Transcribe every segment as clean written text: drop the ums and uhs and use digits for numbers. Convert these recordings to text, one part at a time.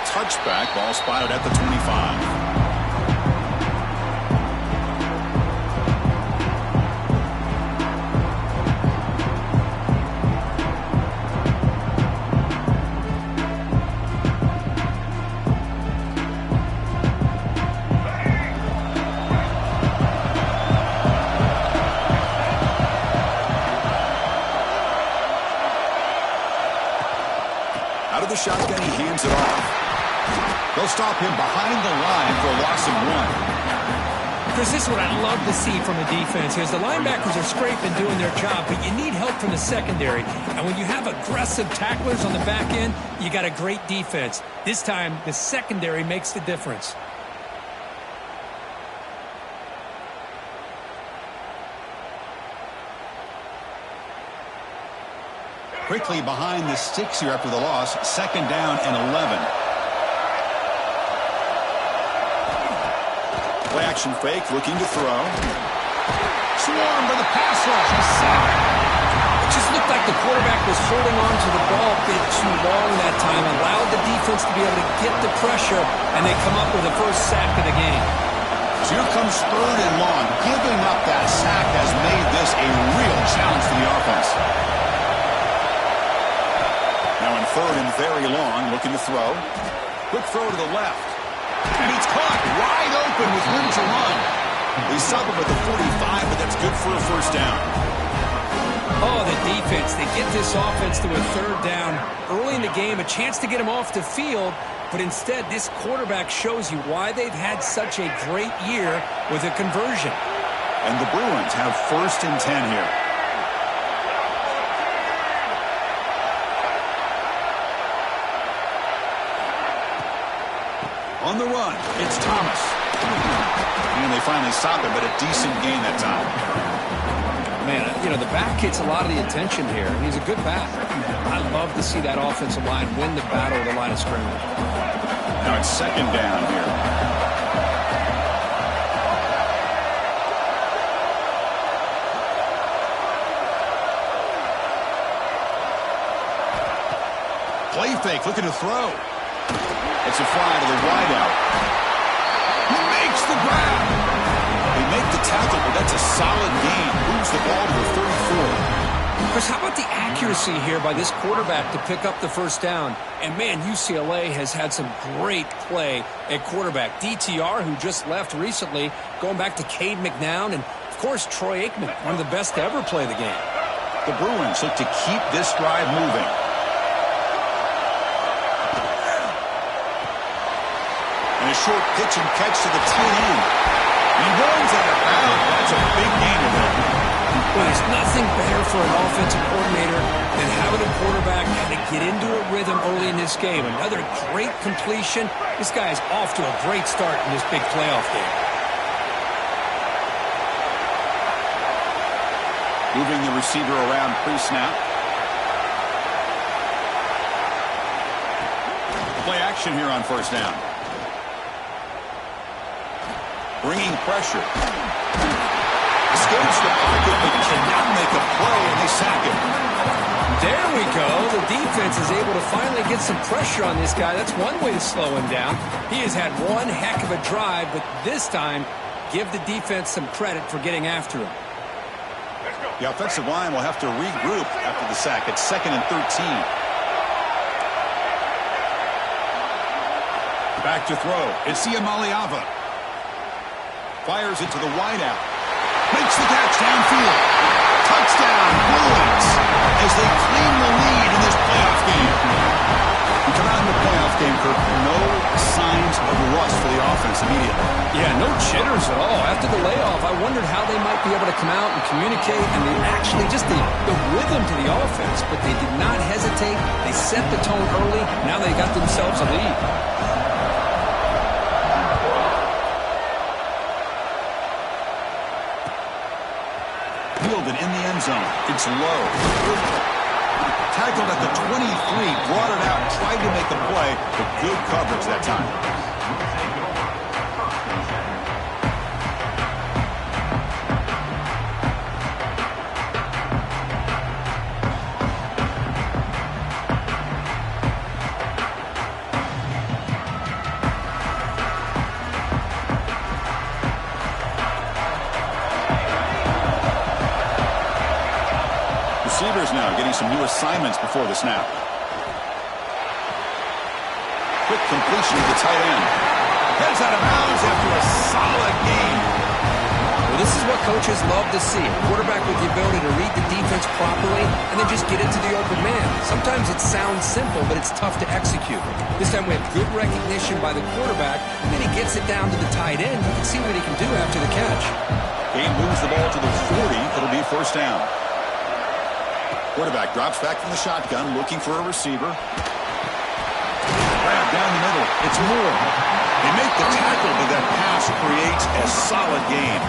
touchback. Ball spotted at the 25. The shotgun, he hands it off. They'll stop him behind the line for a loss of 1. Chris, this is what I love to see from the defense. Is the linebackers are scraping, doing their job, but you need help from the secondary. And when you have aggressive tacklers on the back end, you got a great defense. This time, the secondary makes the difference. Quickly behind the sticks here after the loss. 2nd down and 11. Play action fake, looking to throw. Swarmed by the pass rush. It just looked like the quarterback was holding on to the ball a bit too long that time. Allowed the defense to be able to get the pressure, and they come up with the first sack of the game. So here comes 3rd and long. Giving up that sack has made this a real challenge for the offense. Now in 3rd and very long, looking to throw. Quick throw to the left. And he's caught wide open with room to run. They stop him at the 45, but that's good for a first down. Oh, the defense. They get this offense to a 3rd down. Early in the game, a chance to get him off the field. But instead, this quarterback shows you why they've had such a great year with a conversion. And the Bruins have 1st and 10 here. On the run, it's Thomas. And they finally stop him, but a decent gain that time. Man, you know, the back gets a lot of the attention here. He's a good back. I love to see that offensive line win the battle at the line of scrimmage. Now it's 2nd down here. Play fake, looking to throw. It's a fly to the wideout. He makes the grab. They make the tackle, but that's a solid gain. Moves the ball to the 34. Chris, how about the accuracy here by this quarterback to pick up the first down? And, man, UCLA has had some great play at quarterback. DTR, who just left recently, going back to Cade McNown, and, of course, Troy Aikman, one of the best to ever play the game. The Bruins look to keep this drive moving. And a short pitch and catch to the tight end. He runs out of bounds. That's a big gain of that. Well, there's nothing better for an offensive coordinator than having a quarterback kind of get into a rhythm early in this game. Another great completion. This guy is off to a great start in this big playoff game. Moving the receiver around pre-snap. Play action here on 1st down. Bringing pressure. Escapes the pocket, but cannot make a play, and they sack him. There we go. The defense is able to finally get some pressure on this guy. That's one way to slow him down. He has had one heck of a drive, but this time, give the defense some credit for getting after him. The offensive line will have to regroup after the sack. It's 2nd and 13. Back to throw. It's Iamaleava. Fires it to the wideout. Makes the catch downfield. Touchdown, Bruins, as they claim the lead in this playoff game. We come out in the playoff game, Kirk. No signs of rust for the offense immediately. Yeah, no jitters at all. After the layoff, I wondered how they might be able to come out and communicate, and they actually just the rhythm to the offense, but they did not hesitate. They set the tone early. Now they got themselves a lead. Fielded in the end zone. It's low. Tackled at the 23, brought it out, tried to make a play, but good coverage that time. receivers now getting some new assignments before the snap. Quick completion to the tight end. Heads out of bounds after a solid game. Well, this is what coaches love to see. A quarterback with the ability to read the defense properly and then just get into the open man. Sometimes it sounds simple, but it's tough to execute. This time we have good recognition by the quarterback, and then he gets it down to the tight end. You can see what he can do after the catch. Game moves the ball to the 40. It'll be first down. Quarterback drops back from the shotgun, looking for a receiver. Grab down the middle. It's Moore. They make the tackle, but that pass creates a solid game.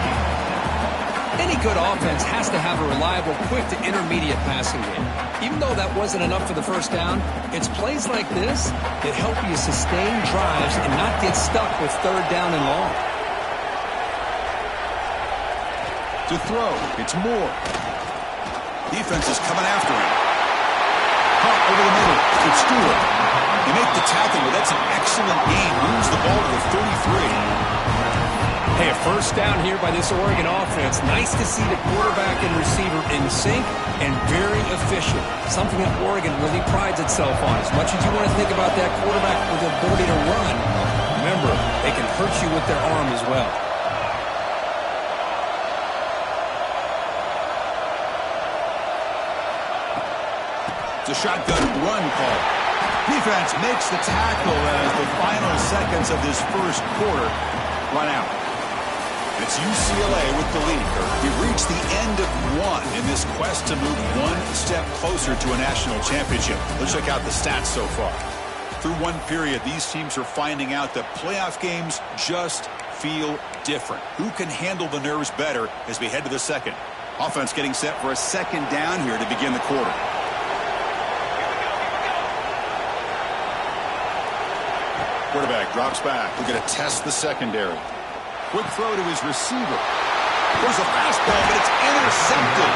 Any good offense has to have a reliable, quick to intermediate passing game. Even though that wasn't enough for the first down, it's plays like this that help you sustain drives and not get stuck with third down and long. To throw, it's Moore. Defense is coming after him. Caught over the middle. It's Stewart. They make the tackle, but that's an excellent game. Moves the ball to the 33. Hey, a first down here by this Oregon offense. Nice to see the quarterback and receiver in sync and very efficient. Something that Oregon really prides itself on. As much as you want to think about that quarterback with the ability to run, remember, they can hurt you with their arm as well. It's a shotgun run call. Defense makes the tackle as the final seconds of this first quarter run out. It's UCLA with the lead. We've reached the end of one in this quest to move one step closer to a national championship. Let's check out the stats so far. Through one period, these teams are finding out that playoff games just feel different. Who can handle the nerves better as we head to the second? Offense getting set for a second down here to begin the quarter. Quarterback drops back. We're going to test the secondary. Quick throw to his receiver. There's a fastball, but it's intercepted.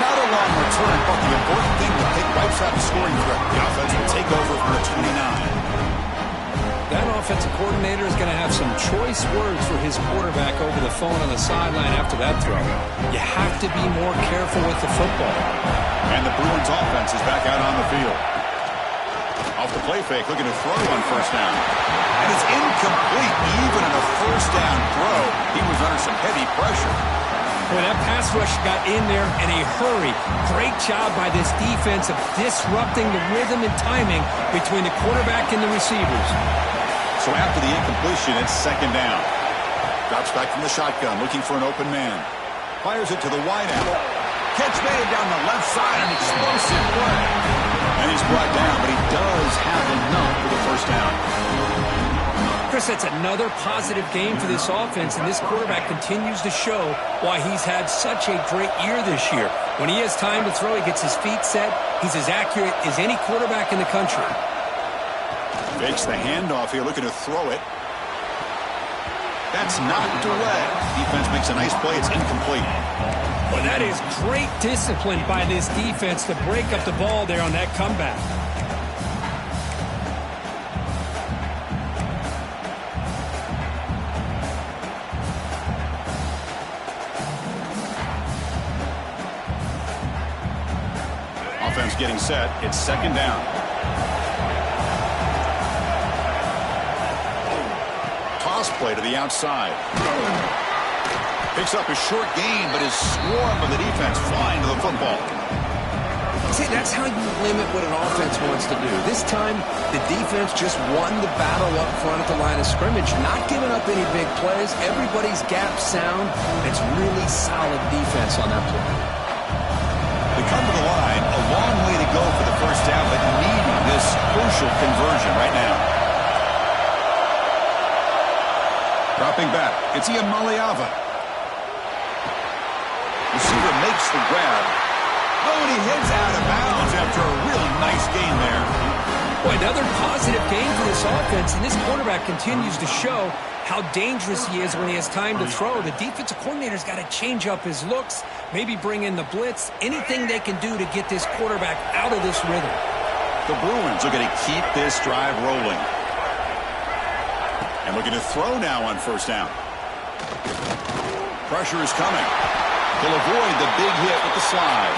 Not a long return, but the important thing to take wipes out the scoring threat. The offense will take over for a 29. That offensive coordinator is going to have some choice words for his quarterback over the phone on the sideline after that throw. You have to be more careful with the football. And the Bruins offense is back out on the field. Off the play fake, looking to throw on first down. And it's incomplete. Even in a first down throw, he was under some heavy pressure. Boy, that pass rush got in there in a hurry. Great job by this defense of disrupting the rhythm and timing between the quarterback and the receivers. So after the incompletion, it's second down. Drops back from the shotgun, looking for an open man. Fires it to the wideout. Catch made down the left side, an explosive play. And he's brought down, but he does have enough for the first down. Chris, that's another positive game for this offense, and this quarterback continues to show why he's had such a great year this year. When he has time to throw, he gets his feet set. He's as accurate as any quarterback in the country. Fakes the handoff here, looking to throw it. That's knocked away. Defense makes a nice play. It's incomplete. Well, that is great discipline by this defense to break up the ball there on that comeback. Offense getting set. It's second down. Toss play to the outside. Picks up a short gain, but his swarm of the defense flying to the football. See, that's how you limit what an offense wants to do. This time, the defense just won the battle up front at the line of scrimmage, not giving up any big plays. Everybody's gap sound. It's really solid defense on that play. They come to the line, a long way to go for the first down, but needing this crucial conversion right now. Dropping back, it's Iamaleava. Receiver makes the grab. Oh, and he heads out of bounds after a real nice gain there. Boy, another positive game for this offense, and this quarterback continues to show how dangerous he is when he has time to throw. The defensive coordinator's got to change up his looks, maybe bring in the blitz, anything they can do to get this quarterback out of this rhythm. The Bruins are going to keep this drive rolling. And looking to throw now on first down. Pressure is coming. He'll avoid the big hit with the slide.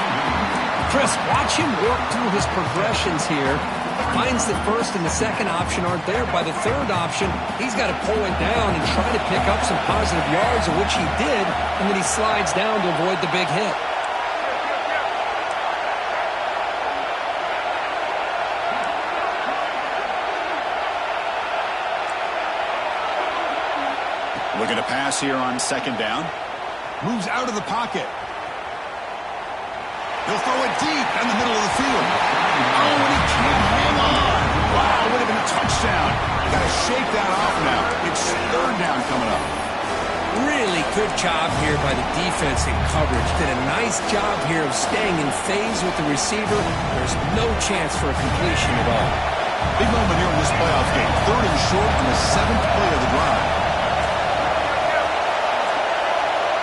Chris, watch him work through his progressions here. Finds the first and the second option aren't there. By the third option, he's got to pull it down and try to pick up some positive yards, of which he did, and then he slides down to avoid the big hit. Looking to pass here on second down. Moves out of the pocket. He'll throw it deep in the middle of the field. Oh, and he can't hang on. Wow, would have been a touchdown. Got to shake that off now. It's third down coming up. Really good job here by the defense in coverage. Did a nice job here of staying in phase with the receiver. There's no chance for a completion at all. Big moment here in this playoff game. Third and short on the 7th play of the drive.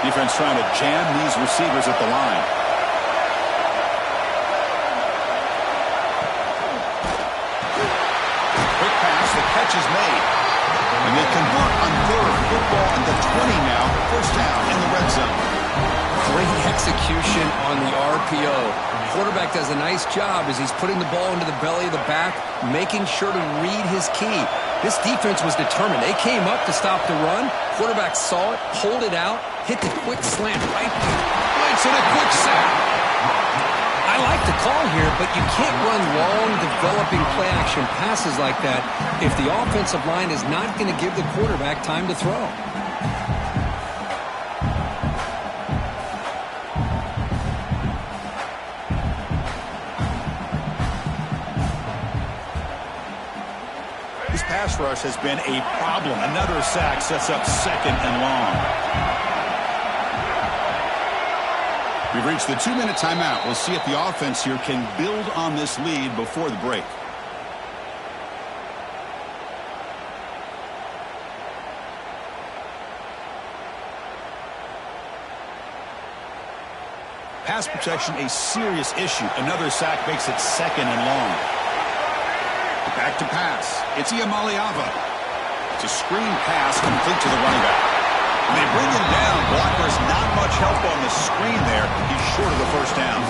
Defense trying to jam these receivers at the line. Quick pass, the catch is made. And they convert on third. Football at the 20 now. First down in the red zone. Great execution on the RPO. Quarterback does a nice job as he's putting the ball into the belly of the back, making sure to read his key. This defense was determined. They came up to stop the run. Quarterback saw it, pulled it out, hit the quick slant right there. Blitz and a quick sack. I like the call here, but you can't run long, developing play-action passes like that if the offensive line is not going to give the quarterback time to throw. This pass rush has been a problem. Another sack sets up second and long. We've reached the 2-minute timeout. We'll see if the offense here can build on this lead before the break. Pass protection a serious issue. Another sack makes it second and long. Back to pass. It's Iamaleava. It's a screen pass complete to the running back. And they bring him down. Blocker's not much help on the screen there. He's short of the first down.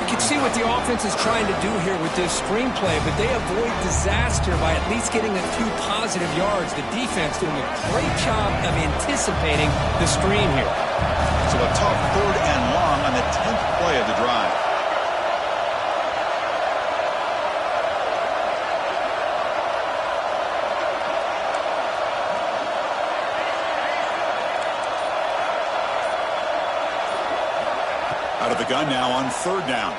You can see what the offense is trying to do here with this screenplay, but they avoid disaster by at least getting a few positive yards. The defense doing a great job of anticipating the screen here. So a tough third and long on the 10th play of the drive. Out of the gun now on third down.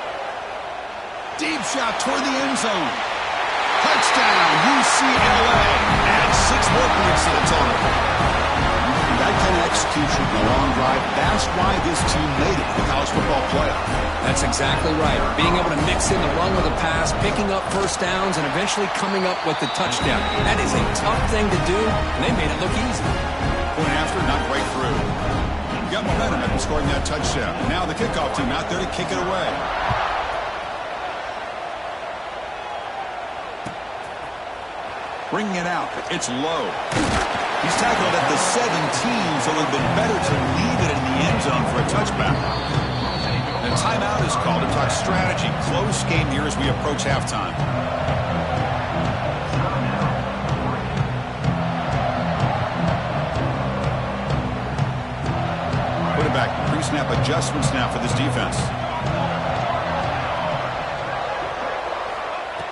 Deep shot toward the end zone. Touchdown, UCLA. And 6 more points to the total. That kind of execution in the long drive, that's why this team made it to the college football playoff. That's exactly right. Being able to mix in the run with a pass, picking up first downs, and eventually coming up with the touchdown. That is a tough thing to do, and they made it look easy. Point after, not breakthrough. Got momentum after scoring that touchdown. Now the kickoff team out there to kick it away. Bringing it out. It's low. He's tackled at the 17, so it would have been better to leave it in the end zone for a touchback. And a timeout is called to talk strategy. Close game here as we approach halftime. Quarterback pre-snap adjustments now for this defense.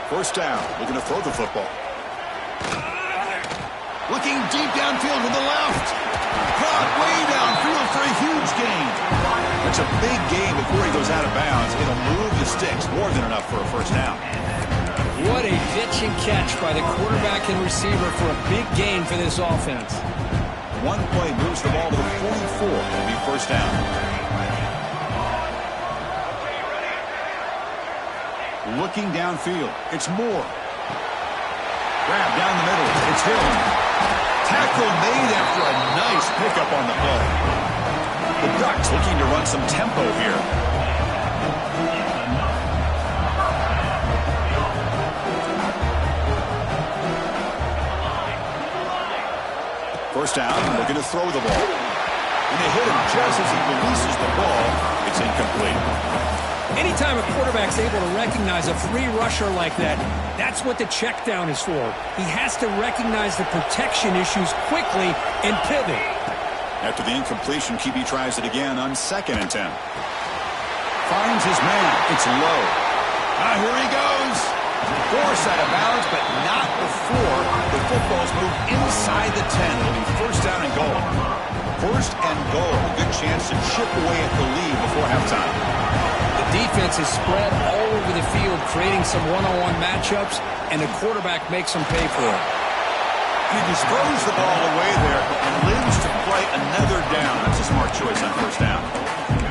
First down, looking to throw the football. Looking deep downfield with the left. Caught way downfield for a huge gain. That's a big gain before he goes out of bounds. It'll move the sticks, more than enough for a first down. What a pitch and catch by the quarterback and receiver for a big gain for this offense. One play moves the ball to the 44. It'll be first down. Looking downfield. It's Moore. Grab down the middle. It's Hill. Tackle made after a nice pickup on the play. The Ducks looking to run some tempo here. First down, looking to throw the ball. And they hit him just as he releases the ball. It's incomplete. Anytime a quarterback's able to recognize a free rusher like that, that's what the check down is for. He has to recognize the protection issues quickly and pivot. After the incompletion, QB tries it again on 2nd and 10. Finds his man. It's low. Here he goes. Force out of bounds, but not before the football's moved inside the 10. It'll be 1st down and goal. 1st and goal. A good chance to chip away at the lead before halftime. The defense is spread all over the field, creating some one-on-one matchups, and the quarterback makes them pay for it. And he just throws the ball away there and lives to play another down. That's a smart choice on 1st down.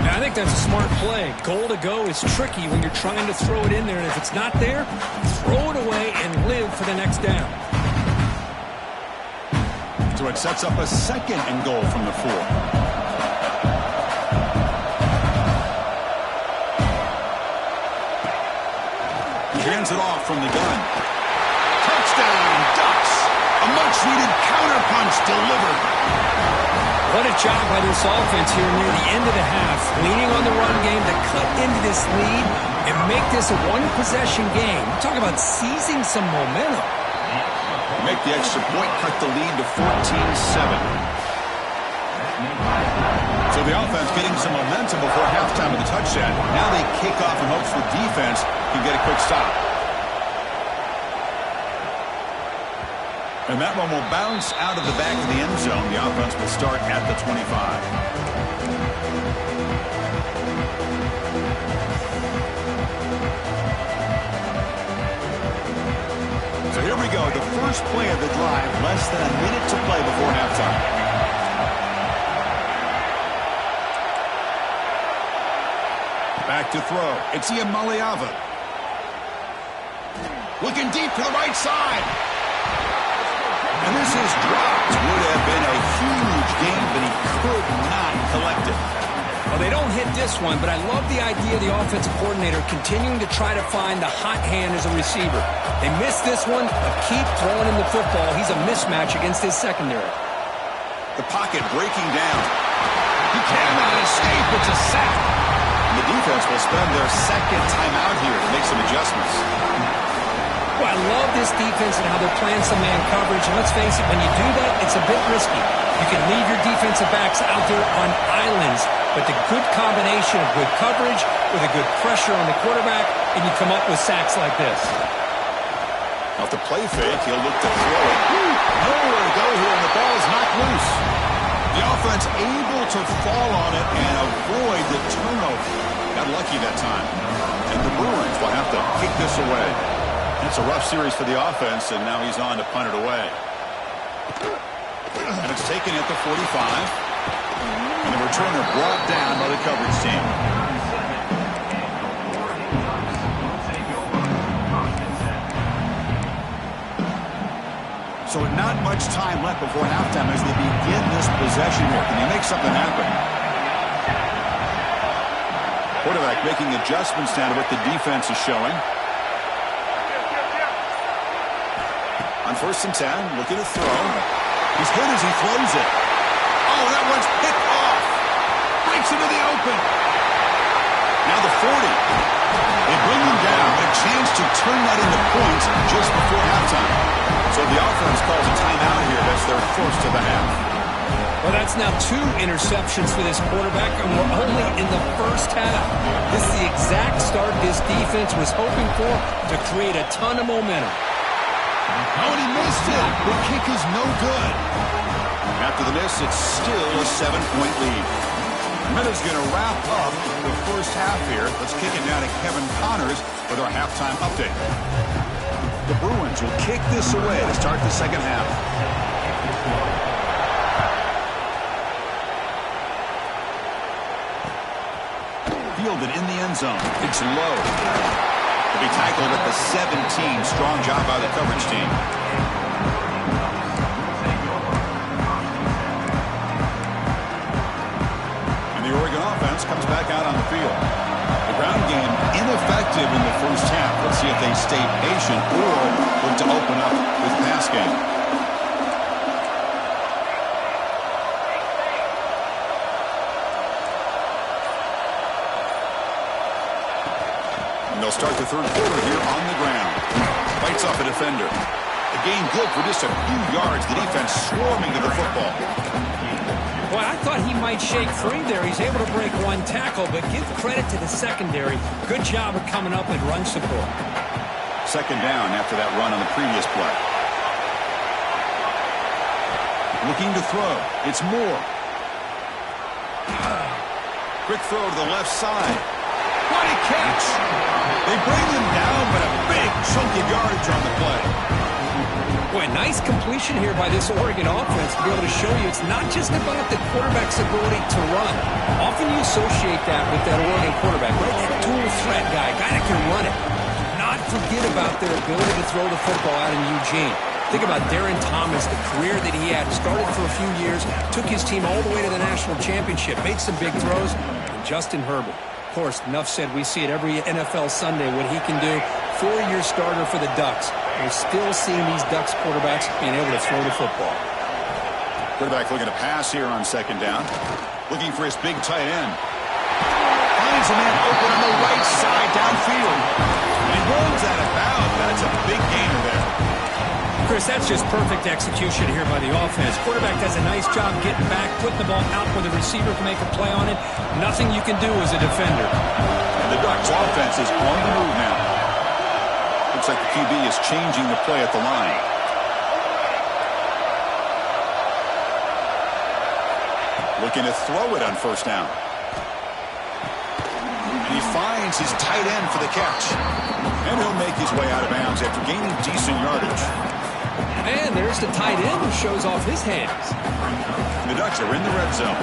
Now, I think that's a smart play. Goal to go is tricky when you're trying to throw it in there, and if it's not there, throw it away and live for the next down. So it sets up a 2nd and goal from the 4. He hands it off from the gun. Touchdown, Ducks! A much-needed counterpunch delivered. What a job by this offense here near the end of the half, leaning on the run game to cut into this lead and make this a one-possession game. Talk about seizing some momentum. Make the extra point, cut the lead to 14-7. So the offense getting some momentum before halftime with the touchdown. Now they kick off in hopes the defense can get a quick stop. And that one will bounce out of the back of the end zone. The offense will start at the 25. So here we go. The first play of the drive. Less than a minute to play before halftime. Back to throw. It's Maliava. Looking deep to the right side. And this is dropped. Would have been a huge game, but he could not collect it. Well, they don't hit this one, but I love the idea of the offensive coordinator continuing to try to find the hot hand as a receiver. They missed this one, but keep throwing him the football. He's a mismatch against his secondary. The pocket breaking down. He cannot escape. It's a sack. And the defense will spend their 2nd timeout here to make some adjustments. Well, I love this defense and how they're playing some man coverage. And let's face it, when you do that, it's a bit risky. You can leave your defensive backs out there on islands, but the good combination of good coverage with a good pressure on the quarterback, and you come up with sacks like this. Off the play fake, he'll look to throw it. Nowhere to go here, and the ball is knocked loose. The offense able to fall on it and avoid the turnover. Got lucky that time. And the Bruins will have to kick this away. It's a rough series for the offense, and now he's on to punt it away. And it's taken at the 45. And the returner brought down by the coverage team. So not much time left before halftime as they begin this possession here. Can they make something happen? Quarterback making adjustments down to what the defense is showing. On 1st and 10, looking to throw. He's hit as he throws it. Oh, that one's picked off. Breaks into the open. Now the 40. They bring him down. A chance to turn that into points just before halftime. So the offense calls a timeout here. That's their 1st of the half. Well, that's now 2 interceptions for this quarterback, and we're only in the 1st half. This is the exact start this defense was hoping for to create a ton of momentum. Oh, and he missed it. The kick is no good. After the miss, it's still a 7-point lead. Minuta's going to wrap up the 1st half here. Let's kick it down to Kevin Connors with our halftime update. The Bruins will kick this away to start the 2nd half. Fielded in the end zone. It's low. To be tackled at the 17. Strong job by the coverage team. And the Oregon offense comes back out on the field. The ground game ineffective in the 1st half. Let's see if they stay patient or look to open up with pass game. they'll start the third quarter here on the ground. Fights off a defender. A gain good for just a few yards. The defense swarming to the football. Boy, I thought he might shake free there. He's able to break one tackle, but give credit to the secondary. Good job of coming up and run support. Second down after that run on the previous play. Looking to throw. It's Moore. Quick throw to the left side. What a catch! They bring him down, but a big chunk of yardage on the play. Boy, nice completion here by this Oregon offense to be able to show you it's not just about the quarterback's ability to run. Often you associate that with that Oregon quarterback, right? That dual threat guy that can run it. Not forget about their ability to throw the football out in Eugene. Think about Darren Thomas, the career that he had. Started for a few years, took his team all the way to the national championship, made some big throws. And Justin Herbert. Of course, enough said, we see it every NFL Sunday what he can do. 4-year starter for the Ducks. We're still seeing these Ducks quarterbacks being able to throw the football. Quarterback looking to pass here on second down. Looking for his big tight end. Finds a man open on the right side downfield. And he rolls out of bounds. That's a big gainer there. Chris, that's just perfect execution here by the offense. Quarterback does a nice job getting back, putting the ball out where the receiver can make a play on it. Nothing you can do as a defender. And the Ducks offense is on the move now. Looks like the QB is changing the play at the line. Looking to throw it on first down. And he finds his tight end for the catch. And he'll make his way out of bounds after gaining decent yardage. And there's the tight end who shows off his hands. The Ducks are in the red zone.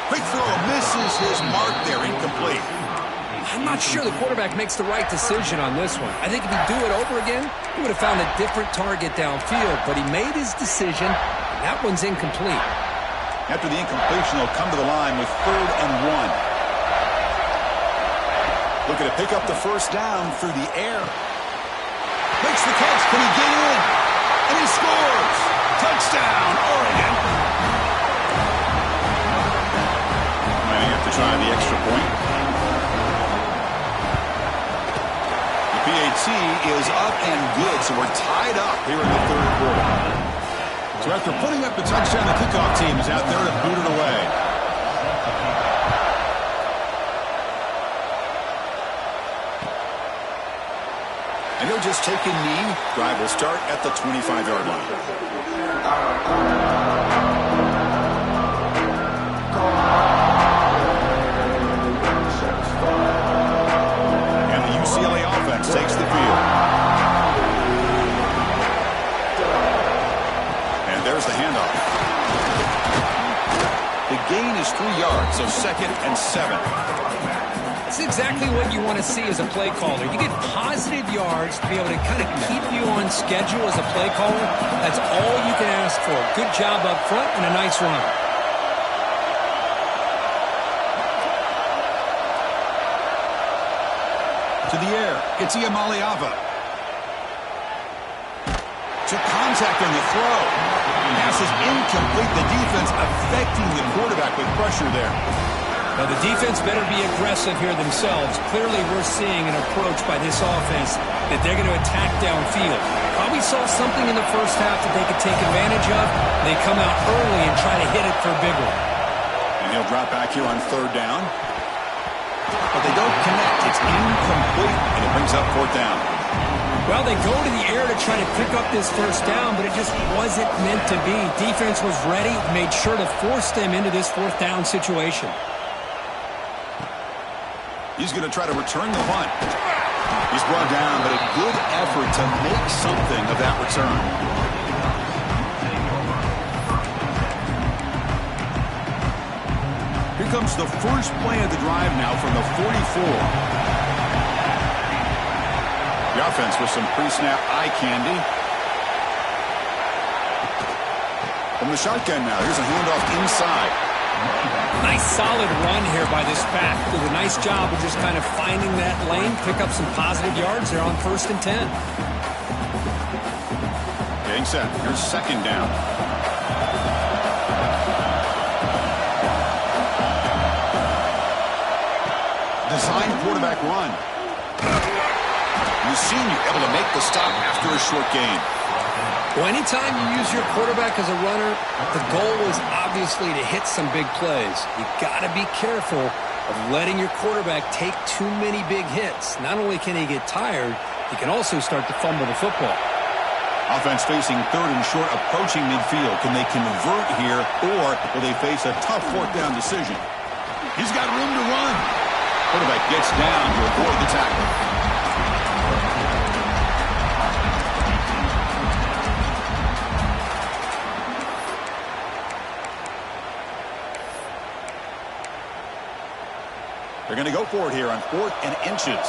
Quick throw misses his mark there, incomplete. I'm not sure the quarterback makes the right decision on this one. I think if he'd do it over again, he would have found a different target downfield, but he made his decision, and that one's incomplete. After the incompletion, they'll come to the line with 3rd and 1. Looking to pick up the first down through the air. Makes the catch. Can he get in? And he scores. Touchdown, Oregon. Might have to try the extra point. The PAT is up and good, so we're tied up here in the third quarter. So after putting up the touchdown, the kickoff team is out there to boot it away. And he'll just take a knee. Drive will start at the 25-yard line. And the UCLA offense takes the field. And there's the handoff. The gain is 3 yards, so 2nd and 7. That's exactly what you want to see as a play caller. You get positive yards to be able to kind of keep you on schedule as a play caller. That's all you can ask for. Good job up front and a nice run. To the air, it's Iamaleava. To contact on the throw. Pass is incomplete. The defense affecting the quarterback with pressure there. Now, the defense better be aggressive here themselves. Clearly, we're seeing an approach by this offense that they're going to attack downfield. Probably saw something in the first half that they could take advantage of. They come out early and try to hit it for a big one. And he'll drop back here on 3rd down. But they don't connect. It's incomplete, and it brings up 4th down. Well, they go to the air to try to pick up this first down, but it just wasn't meant to be. Defense was ready, made sure to force them into this 4th down situation. He's going to try to return the punt. He's brought down, but a good effort to make something of that return. Here comes the first play of the drive now from the 44. The offense with some pre-snap eye candy. From the shotgun now, here's a handoff inside. Nice solid run here by this back. Did a nice job of just kind of finding that lane, pick up some positive yards there on 1st and 10. Getting set. Here's 2nd down. Design quarterback run. You've seen you able to make the stop after a short gain. Well, anytime you use your quarterback as a runner, the goal is obviously to hit some big plays. You got to be careful of letting your quarterback take too many big hits. Not only can he get tired, he can also start to fumble the football. Offense facing third and short, approaching midfield. Can they convert here, or will they face a tough fourth down decision? He's got room to run. Quarterback gets down to avoid the tackle. They're going to go for it here on 4th and inches.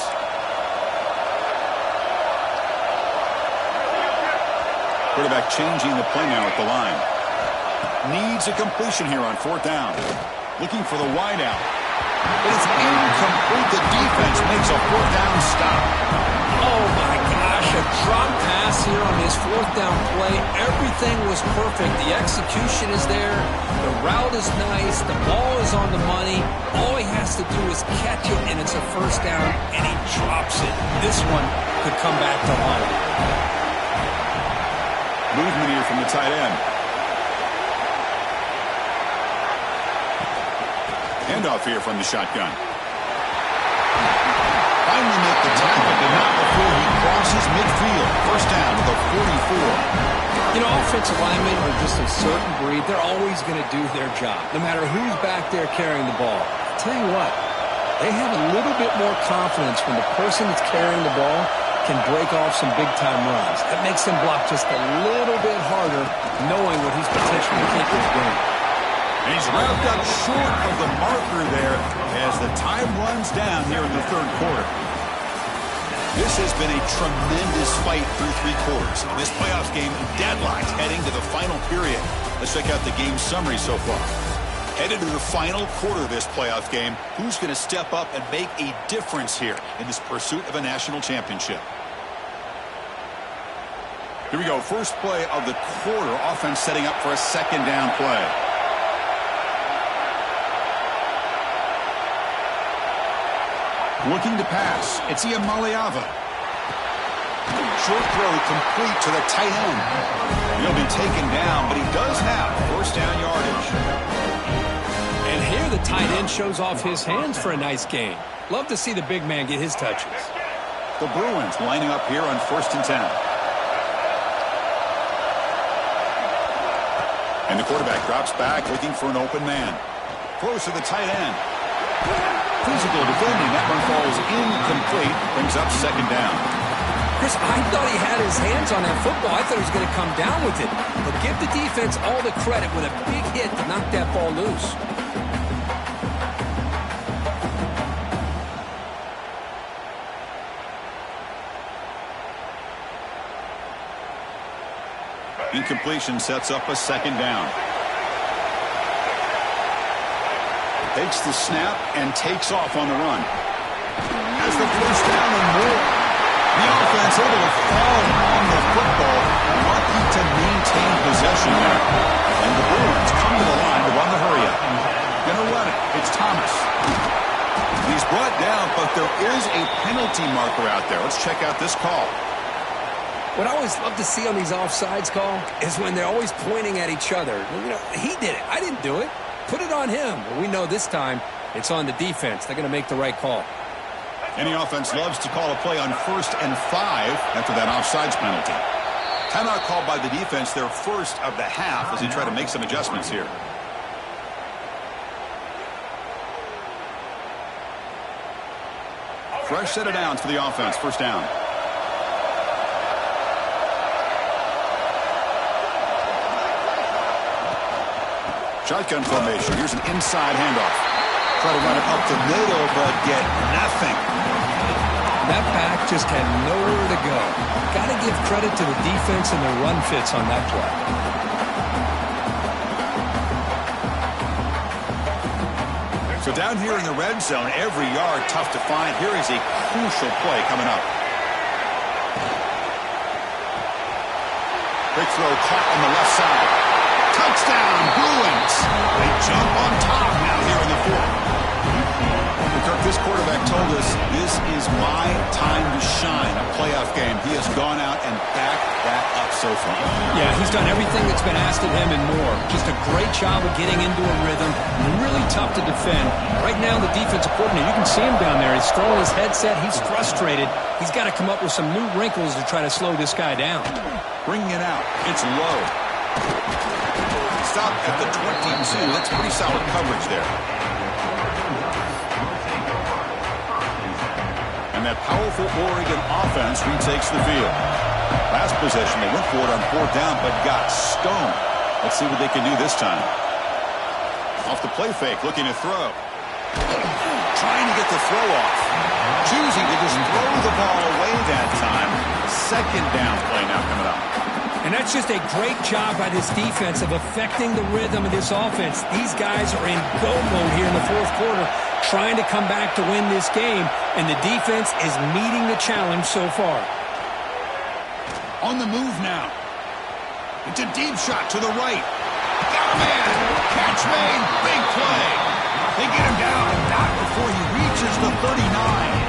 Quarterback changing the play now at the line. Needs a completion here on 4th down. Looking for the wide out. But it's incomplete. The defense makes a 4th down stop. Oh, my gosh. A drop pass here on this 4th down play. Everything was perfect. The execution is there. The route is nice. The ball is on the money. All he has to do is catch it, and it's a 1st down, and he drops it. This one could come back to haunt him. Movement here from the tight end. Handoff here from the shotgun. Finally make the tackle, but not before he crosses midfield. 1st down to the 44. You know, offensive linemen are just a certain breed. They're always going to do their job, no matter who's back there carrying the ball. I'll tell you what, they have a little bit more confidence when the person that's carrying the ball can break off some big-time runs. That makes him block just a little bit harder, knowing what he's potentially capable of doing. And he's wrapped up short of the marker there as the time runs down here in the 3rd quarter. This has been a tremendous fight through 3 quarters. This playoff game deadlocked heading to the final period. Let's check out the game summary so far. Headed to the final quarter of this playoff game, who's going to step up and make a difference here in this pursuit of a national championship? Here we go. First play of the quarter. Offense setting up for a 2nd down play. Looking to pass. It's Iamaleava. Short throw complete to the tight end. He'll be taken down, but he does have 1st down yardage. And here the tight end shows off his hands for a nice gain. Love to see the big man get his touches. The Bruins lining up here on 1st and 10. And the quarterback drops back looking for an open man. Throws to the tight end. Physical defending. That one falls incomplete. Brings up 2nd down. Chris, I thought he had his hands on that football. I thought he was going to come down with it. But give the defense all the credit with a big hit to knock that ball loose. Incompletion sets up a 2nd down. Takes the snap and takes off on the run. Has the 1st down and more. The offense able to fall on the football. Lucky to maintain possession there. And the Bruins come to the line to run the hurry-up. Gonna run it. It's Thomas. He's brought down, but there is a penalty marker out there. Let's check out this call. What I always love to see on these offsides call is when they're always pointing at each other. You know, he did it. I didn't do it. Put it on him. But we know this time it's on the defense. They're going to make the right call. Any offense loves to call a play on 1st and 5 after that offsides penalty. Timeout called by the defense, their first of the half, as they try to make some adjustments here. Fresh set of downs for the offense. 1st down. Shotgun formation. Here's an inside handoff. Try to run it up the middle, but get nothing. That back just had nowhere to go. Got to give credit to the defense and their run fits on that play. So down here in the red zone, every yard tough to find. Here is a crucial play coming up. Big throw caught on the left side. Touchdown, Bruins. They jump on top now here in the 4th. And Kirk, this quarterback told us this is my time to shine, a playoff game. He has gone out and backed that up so far. Yeah, he's done everything that's been asked of him and more. Just a great job of getting into a rhythm. Really tough to defend. Right now, the defensive coordinator, you can see him down there. He's throwing his headset. He's frustrated. He's got to come up with some new wrinkles to try to slow this guy down. Bringing it out. It's low. Stop at the 22. That's pretty solid coverage there. And that powerful Oregon offense retakes the field. Last possession, they went for it on 4th down, but got stoned. Let's see what they can do this time. Off the play fake, looking to throw. Trying to get the throw off. Choosing to just throw the ball away that time. 2nd down play now coming up. And that's just a great job by this defense of affecting the rhythm of this offense. These guys are in go mode here in the 4th quarter, trying to come back to win this game, and the defense is meeting the challenge so far. On the move now. It's a deep shot to the right. Got a man. Catch made. Big play. They get him down and not before he reaches the 39.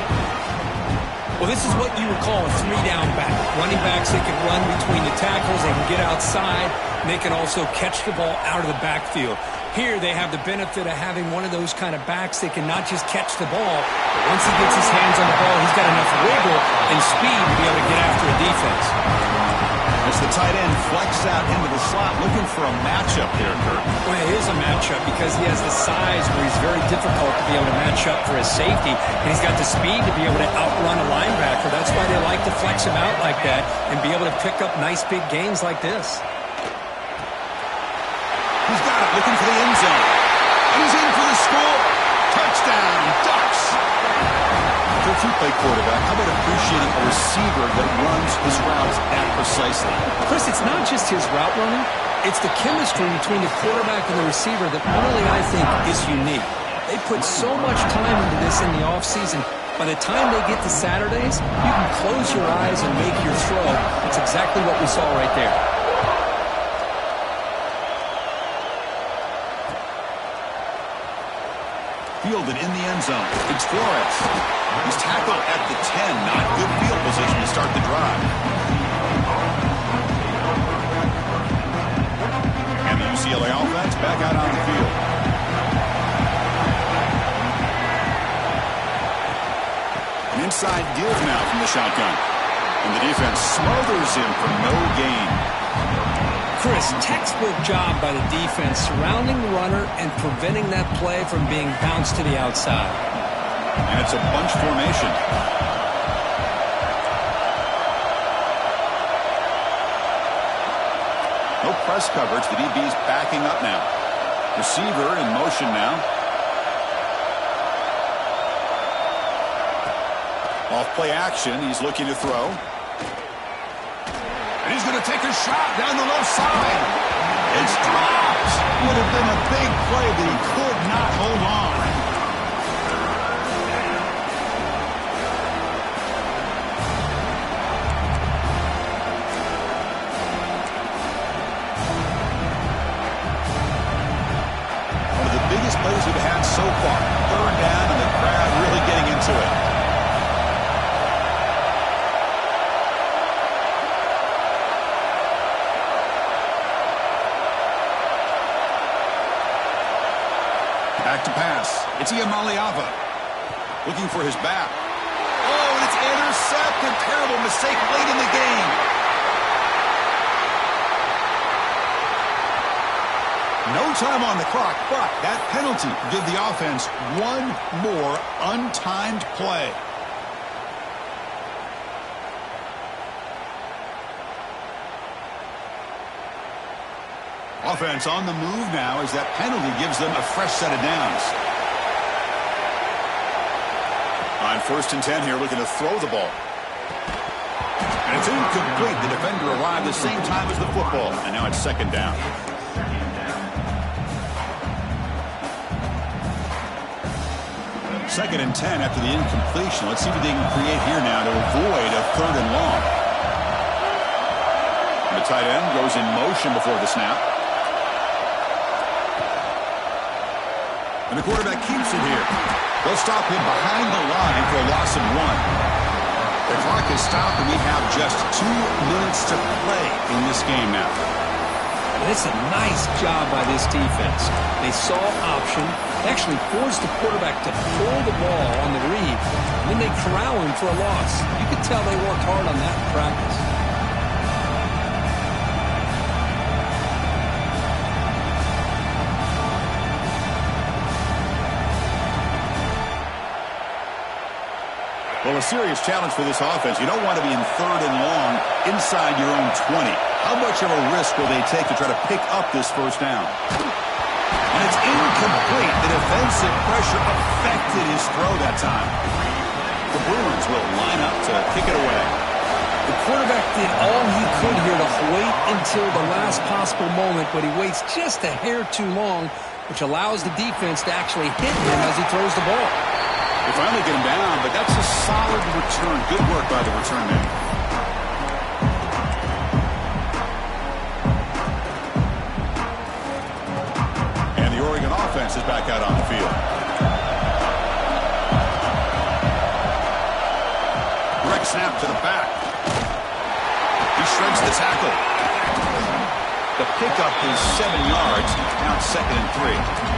Well, this is what you would call a 3-down back. Running backs, they can run between the tackles, they can get outside, and they can also catch the ball out of the backfield. Here, they have the benefit of having one of those kind of backs that can not just catch the ball, but once he gets his hands on the ball, he's got enough wiggle and speed to be able to get after a defense. As the tight end flex out into the slot, looking for a matchup there, Kirk. Well, it is a matchup because he has the size where he's very difficult to be able to match up for his safety, and he's got the speed to be able to outrun a linebacker. That's why they like to flex him out like that and be able to pick up nice big gains like this. He's got it, looking for the end zone. And he's in for the score. Touchdown, Ducks. If you play quarterback, how about appreciating a receiver that runs his routes that precisely? Chris, it's not just his route running. It's the chemistry between the quarterback and the receiver that really, I think, is unique. They put so much time into this in the offseason. By the time they get to Saturdays, you can close your eyes and make your throw. That's exactly what we saw right there. Fielded in the end zone. It's Flores. He's tackled at the 10. Not good field position to start the drive. And the UCLA offense back out on the field. An inside give now from the shotgun. And the defense smothers him for no gain. Chris, textbook job by the defense surrounding the runner and preventing that play from being bounced to the outside. And it's a bunch formation. No press coverage. The DB's backing up now. Receiver in motion now. Off play action. He's looking to throw. And he's going to take a shot down the left side. It's dropped. Would have been a big play, but he could not hold on. One of the biggest plays we've had so far. 3rd down, and the crowd really getting into it. Back to pass. It's Iamaleava. Looking for his back. Oh, and it's intercepted. Terrible mistake late in the game. No time on the clock, but that penalty will give the offense one more untimed play. Offense on the move now as that penalty gives them a fresh set of downs. On 1st and 10 here, looking to throw the ball. And it's incomplete. The defender arrived the same time as the football. And now it's 2nd down. Second and 10 after the incompletion. Let's see what they can create here now to avoid a 3rd and long. And the tight end goes in motion before the snap. And the quarterback keeps it here. They'll stop him behind the line for a loss of 1. The clock is stopped, and we have just 2 minutes to play in this game now. And it's a nice job by this defense. They saw option, actually forced the quarterback to pull the ball on the read, and then they corral him for a loss. You could tell they worked hard on that in practice. Well, a serious challenge for this offense. You don't want to be in 3rd and long inside your own 20. How much of a risk will they take to try to pick up this first down? And it's incomplete. The defensive pressure affected his throw that time. The Bruins will line up to kick it away. The quarterback did all he could here to wait until the last possible moment, but he waits just a hair too long, which allows the defense to actually hit him as he throws the ball. They finally get him down, but that's a solid return. Good work by the return man. And the Oregon offense is back out on the field. Direct snap to the back. He shreds the tackle. The pickup is 7 yards. Now it's 2nd and 3.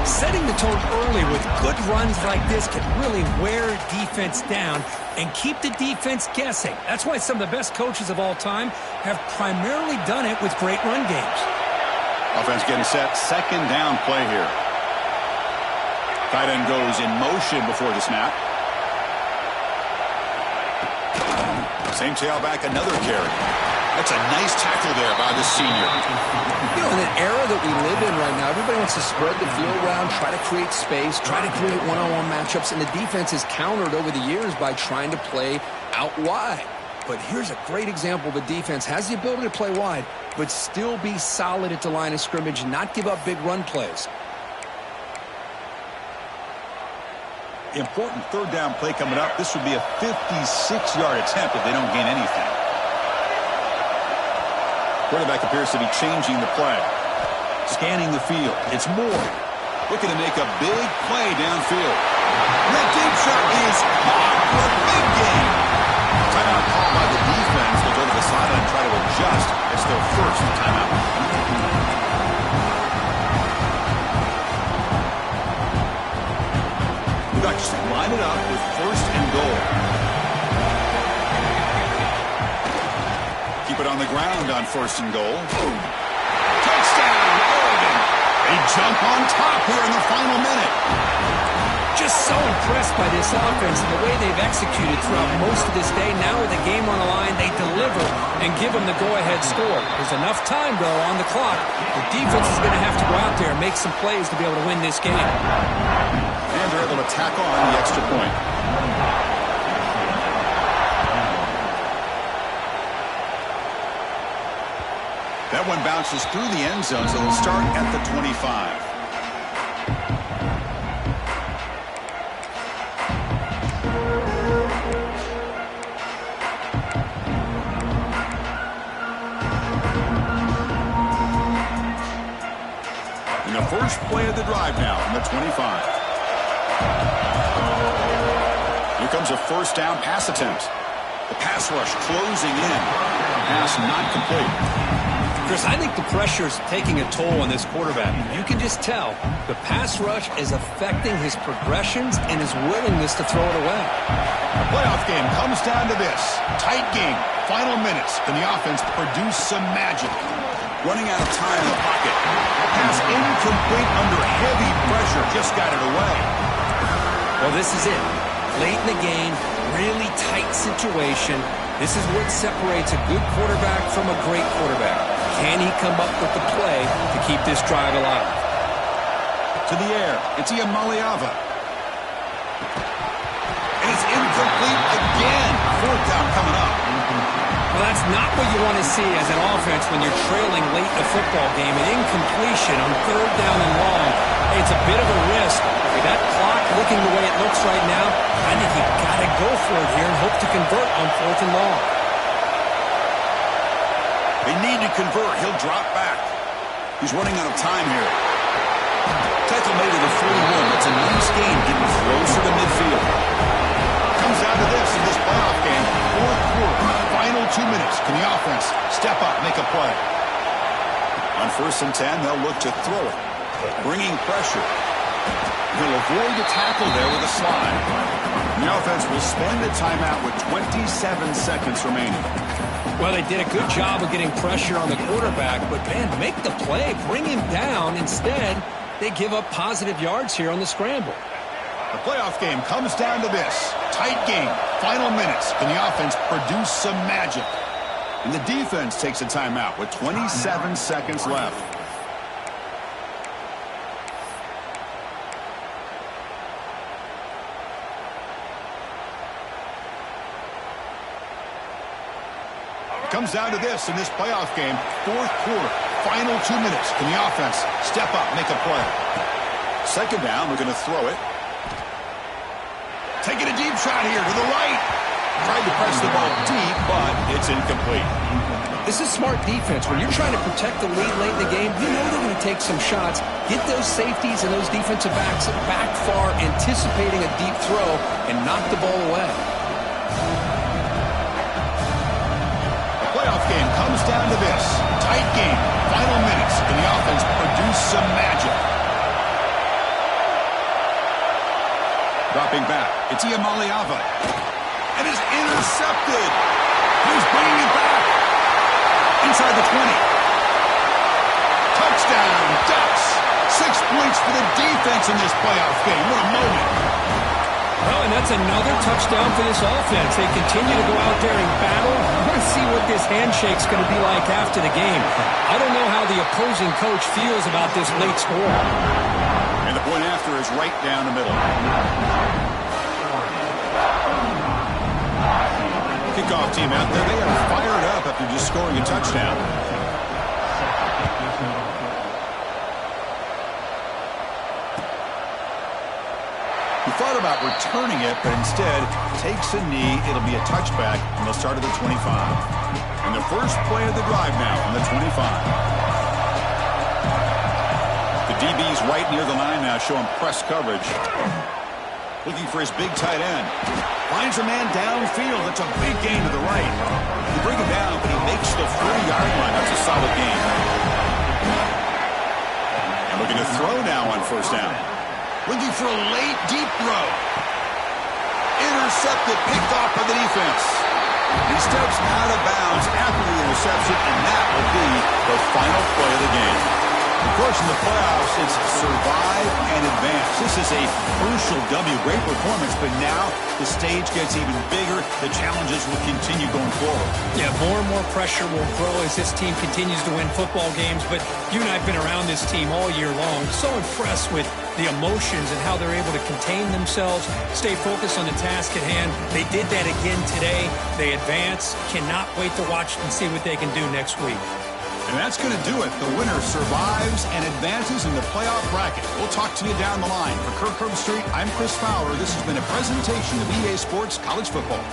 Setting the tone early with good runs like this can really wear defense down and keep the defense guessing. That's why some of the best coaches of all time have primarily done it with great run games. Offense getting set. 2nd down play here. Tight end goes in motion before the snap. Same tailback, another carry. That's a nice tackle there by the senior. You know, in an era that we live in right now, everybody wants to spread the field around, try to create space, try to create one-on-one matchups, and the defense has countered over the years by trying to play out wide. But here's a great example. The defense has the ability to play wide, but still be solid at the line of scrimmage and not give up big run plays. Important 3rd down play coming up. This would be a 56-yard attempt if they don't gain anything. Quarterback appears to be changing the play. Scanning the field. It's Moore. Looking to make a big play downfield. That deep shot is caught for a big game. Timeout called by the defense. They'll go to the sideline and try to adjust. It's their first timeout. The Ducks line it up with 1st and goal. Keep it on the ground on 1st and goal. Touchdown, Oregon. They jump on top here in the final minute. Just so impressed by this offense and the way they've executed throughout most of this day. Now with the game on the line, they deliver and give them the go-ahead score. There's enough time, though, on the clock. The defense is going to have to go out there and make some plays to be able to win this game. And they're able to tack on the extra point. That one bounces through the end zone, so they'll start at the 25. And the first play of the drive now on the 25. Here comes a 1st down pass attempt. The pass rush closing in. Pass not complete. Chris, I think the pressure is taking a toll on this quarterback. You can just tell the pass rush is affecting his progressions and his willingness to throw it away. The playoff game comes down to this. Tight game, final minutes. Can the offense produce some magic? Running out of time in the pocket. Pass incomplete under heavy pressure. Just got it away. Well, this is it. Late in the game, really tight situation. This is what separates a good quarterback from a great quarterback. Can he come up with the play to keep this drive alive? To the air. It's Iamaleava. And it's incomplete again. 4th down coming up. Well, that's not what you want to see as an offense when you're trailing late in a football game. An incompletion on 3rd down and long. Hey, it's a bit of a risk. With that clock looking the way it looks right now, I think you've got to go for it here and hope to convert on 4th and long. They need to convert. He'll drop back. He's running out of time here. Tackle made at the 41. That's a nice gain, getting closer to midfield. Comes down to this in this playoff game. Fourth quarter, final 2 minutes. Can the offense step up, make a play? On 1st and 10, they'll look to throw it. Bringing pressure. He'll avoid the tackle there with a slide. And the offense will spend the timeout with 27 seconds remaining. Well, they did a good job of getting pressure on the quarterback, but, man, make the play, bring him down. Instead, they give up positive yards here on the scramble. The playoff game comes down to this. Tight game, final minutes. Can the offense produce some magic? And the defense takes a timeout with 27 seconds left. Comes down to this in this playoff game. Fourth quarter, final 2 minutes. Can the offense step up, make a play? Second down, we're going to throw it. Taking a deep shot here to the right. Tried to press the ball deep, but it's incomplete. This is smart defense. When you're trying to protect the lead late in the game, you know they're going to take some shots. Get those safeties and those defensive backs back far, anticipating a deep throw, and knock the ball away. Playoff game comes down to this. Tight game, final minutes. Can the offense produce some magic? Dropping back, it's Iamaleava. And is intercepted. He's bringing it back. Inside the 20. Touchdown, Ducks. 6 points for the defense in this playoff game. What a moment. Well, and that's another touchdown for this offense. They continue to go out there and battle. I want to see what this handshake's going to be like after the game. I don't know how the opposing coach feels about this late score. And the point after is right down the middle. Kickoff team out there. They are fired up after just scoring a touchdown. He thought about returning it, but instead takes a knee. It'll be a touchback, and they'll start at the 25. And the first play of the drive now on the 25. The DB's right near the line now, showing press coverage. Looking for his big tight end. Finds a man downfield. That's a big gain to the right. You bring him down, but he makes the 40-yard line. That's a solid gain. And looking to throw now on 1st down. Looking for a late, deep throw. Intercepted, picked off by the defense. He steps out of bounds after the interception, and that will be the final play of the game. Of course, in the playoffs, it's survive and advance. This is a crucial W. Great performance, but now the stage gets even bigger. The challenges will continue going forward. Yeah, more and more pressure will grow as this team continues to win football games. But you and I have been around this team all year long. So impressed with the emotions and how they're able to contain themselves, stay focused on the task at hand. They did that again today. They advance. Cannot wait to watch and see what they can do next week. And that's going to do it. The winner survives and advances in the playoff bracket. We'll talk to you down the line. For Kirk Herbstreit, I'm Chris Fowler. This has been a presentation of EA Sports College Football.